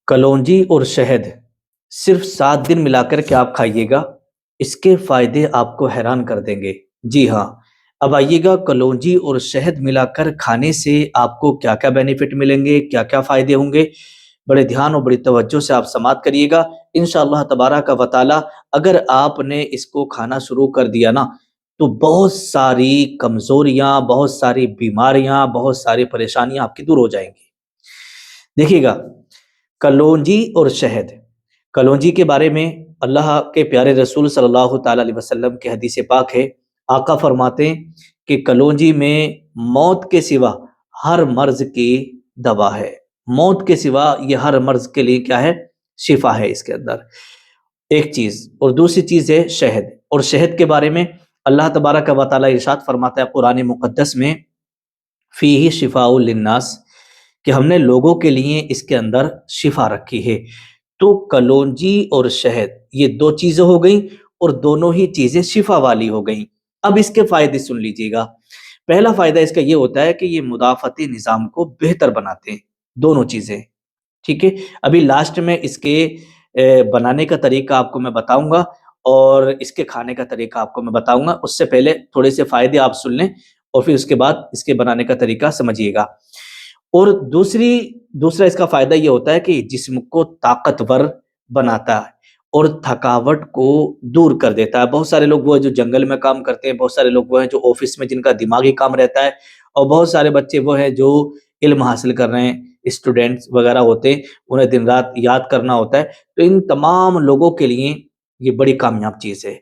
کلونجی اور شہد صرف 7 دن ملا کر کے آپ کھائیے گا، اس کے فائدے آپ کو حیران کر دیں گے۔ جی ہاں، اب آئیے گا کلونجی اور شہد ملا کر کھانے سے آپ کو کیا کیا بینیفٹ ملیں گے، کیا کیا فائدے ہوں گے۔ بڑے دھیان اور بڑی توجہ سے آپ سماعت کریے گا انشاءاللہ تبارک و تعالی۔ اگر آپ نے اس کو کھانا شروع کر دیا نا تو بہت ساری کمزوریاں، بہت ساری بیماریاں، بہت ساری پریشانیاں آپ کی دور ہو جائیں گی۔ دیکھیے گا کلونجی اور شہد، کلونجی کے بارے میں اللہ کے پیارے رسول صلی اللہ تعالی علیہ وسلم کی حدیث پاک ہے۔ آقا فرماتے ہیں کہ کلونجی میں موت کے سوا ہر مرض کی دوا ہے، موت کے سوا یہ ہر مرض کے لیے کیا ہے، شفا ہے اس کے اندر، ایک چیز۔ اور دوسری چیز ہے شہد، اور شہد کے بارے میں اللہ تبارک و تعالی ارشاد فرماتا ہے قرآن مقدس میں، فیہ شفاء للناس، کہ ہم نے لوگوں کے لیے اس کے اندر شفا رکھی ہے۔ تو کلونجی اور شہد یہ دو چیزیں ہو گئیں، اور دونوں ہی چیزیں شفا والی ہو گئیں۔ اب اس کے فائدے سن لیجئے گا۔ پہلا فائدہ اس کا یہ ہوتا ہے کہ یہ مدافعتی نظام کو بہتر بناتے ہیں، دونوں چیزیں، ٹھیک ہے۔ ابھی لاسٹ میں اس کے بنانے کا طریقہ آپ کو میں بتاؤں گا، اور اس کے کھانے کا طریقہ آپ کو میں بتاؤں گا۔ اس سے پہلے تھوڑے سے فائدے آپ سن لیں، اور پھر اس کے بعد اس کے بنانے کا طریقہ سمجھیے گا۔ اور دوسرا اس کا فائدہ یہ ہوتا ہے کہ جسم کو طاقتور بناتا ہے اور تھکاوٹ کو دور کر دیتا ہے۔ بہت سارے لوگ وہ ہیں جو جنگل میں کام کرتے ہیں، بہت سارے لوگ وہ ہیں جو آفس میں جن کا دماغی کام رہتا ہے، اور بہت سارے بچے وہ ہیں جو علم حاصل کر رہے ہیں، اسٹوڈنٹس وغیرہ ہوتے ہیں، انہیں دن رات یاد کرنا ہوتا ہے۔ تو ان تمام لوگوں کے لیے یہ بڑی کامیاب چیز ہے۔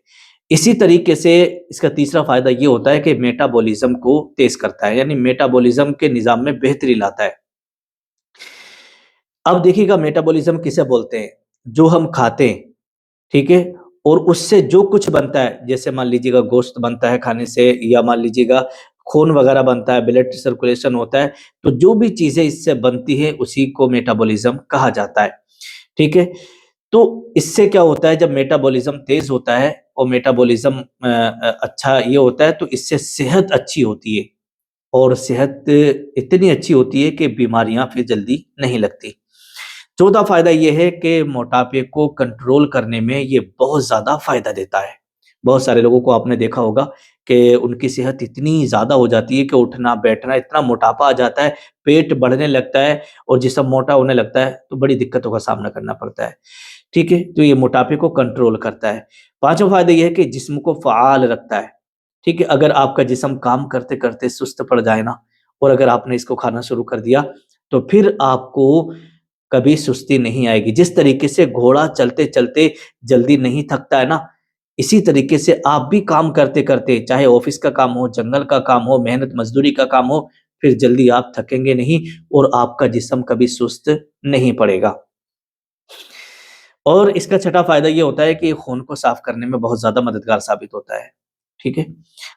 اسی طریقے سے اس کا تیسرا فائدہ یہ ہوتا ہے کہ میٹابولزم کو تیز کرتا ہے، یعنی میٹابولزم کے نظام میں بہتری لاتا ہے۔ اب دیکھیے گا میٹابولزم کسے بولتے ہیں، جو ہم کھاتے ہیں، ٹھیک ہے، اور اس سے جو کچھ بنتا ہے، جیسے مان لیجیے گا گوشت بنتا ہے کھانے سے، یا مان لیجیے گا خون وغیرہ بنتا ہے، بلڈ سرکولیشن ہوتا ہے، تو جو بھی چیزیں اس سے بنتی ہے اسی کو میٹابولزم کہا جاتا ہے، ٹھیک ہے۔ تو اس سے کیا ہوتا ہے، جب میٹابولزم تیز ہوتا ہے اور میٹابولزم اچھا یہ ہوتا ہے تو اس سے صحت اچھی ہوتی ہے، اور صحت اتنی اچھی ہوتی ہے کہ بیماریاں پھر جلدی نہیں لگتی۔ چوتھا فائدہ یہ ہے کہ موٹاپے کو کنٹرول کرنے میں یہ بہت زیادہ فائدہ دیتا ہے۔ بہت سارے لوگوں کو آپ نے دیکھا ہوگا کہ ان کی صحت اتنی زیادہ ہو جاتی ہے کہ اٹھنا بیٹھنا، اتنا موٹاپا آ جاتا ہے، پیٹ بڑھنے لگتا ہے اور جسم موٹا ہونے لگتا ہے، تو بڑی دقتوں کا سامنا کرنا پڑتا ہے، ٹھیک ہے۔ تو یہ موٹاپے کو کنٹرول کرتا ہے۔ پانچواں فائدہ یہ ہے کہ جسم کو فعال رکھتا ہے، ٹھیک ہے۔ اگر آپ کا جسم کام کرتے کرتے سست پڑ جائے نا، اور اگر آپ نے اس کو کھانا شروع کر دیا تو پھر آپ کو کبھی سستی نہیں آئے گی۔ جس طریقے سے گھوڑا چلتے چلتے جلدی نہیں تھکتا ہے نا، اسی طریقے سے آپ بھی کام کرتے کرتے، چاہے آفس کا کام ہو، جنگل کا کام ہو، محنت مزدوری کا کام ہو، پھر جلدی آپ تھکیں گے نہیں، اور آپ کا جسم کبھی سست نہیں پڑے گا۔ اور اس کا چھٹا فائدہ یہ ہوتا ہے کہ خون کو صاف کرنے میں بہت زیادہ مددگار ثابت ہوتا ہے، ٹھیک ہے۔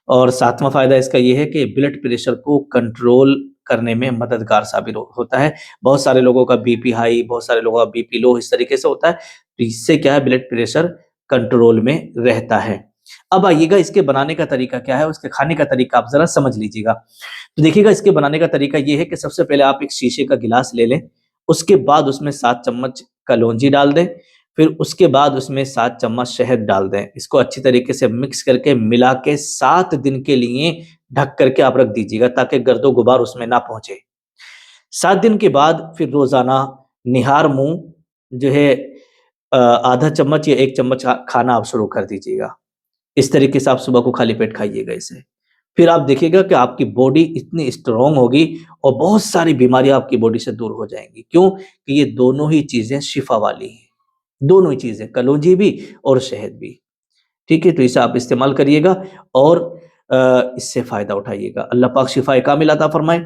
اور ساتواں فائدہ اس کا یہ ہے کہ بلڈ پریشر کو کنٹرول کرنے میں مددگار ثابت ہوتا ہے۔ بہت سارے لوگوں کا بی پی ہائی، بہت سارے لوگوں کا بی پی لو، اس طریقے سے ہوتا ہے، تو اس سے کیا ہے، بلڈ پریشر کنٹرول میں رہتا ہے۔ اب آئیے گا اس کے بنانے کا طریقہ کیا ہے، اس کے کھانے کا طریقہ آپ ذرا سمجھ لیجیے گا۔ تو دیکھیے گا اس کے بنانے کا طریقہ یہ ہے کہ سب سے پہلے آپ ایک شیشے کا گلاس لے لیں، اس کے بعد اس میں 7 چمچ کلونجی ڈال دیں، پھر اس کے بعد اس میں 7 چمچ شہد ڈال دیں۔ اس کو اچھی طریقے سے مکس کر کے ملا کے 7 دن کے لیے ڈھک کر کے آپ رکھ دیجیے گا تاکہ گرد و غبار اس میں نہ پہنچے۔ 7 دن کے بعد پھر روزانہ نہار منہ جو ہے آدھا چمچ یا 1 چمچ کھانا آپ شروع کر دیجیے گا۔ اس طریقے سے آپ صبح کو خالی پیٹ کھائیے گا اسے، پھر آپ دیکھیے گا کہ آپ کی باڈی اتنی اسٹرانگ ہوگی اور بہت ساری بیماریاں آپ کی باڈی سے دور ہو جائیں گی۔ کیوں کہ یہ دونوں ہی چیزیں شفا والی ہیں، دونوں ہی چیزیں، کلونجی بھی اور شہد بھی، ٹھیک ہے۔ تو اسے آپ استعمال کریے گا اور اس سے فائدہ اٹھائیے گا۔ اللہ پاک شفا کامل عطا فرمائے۔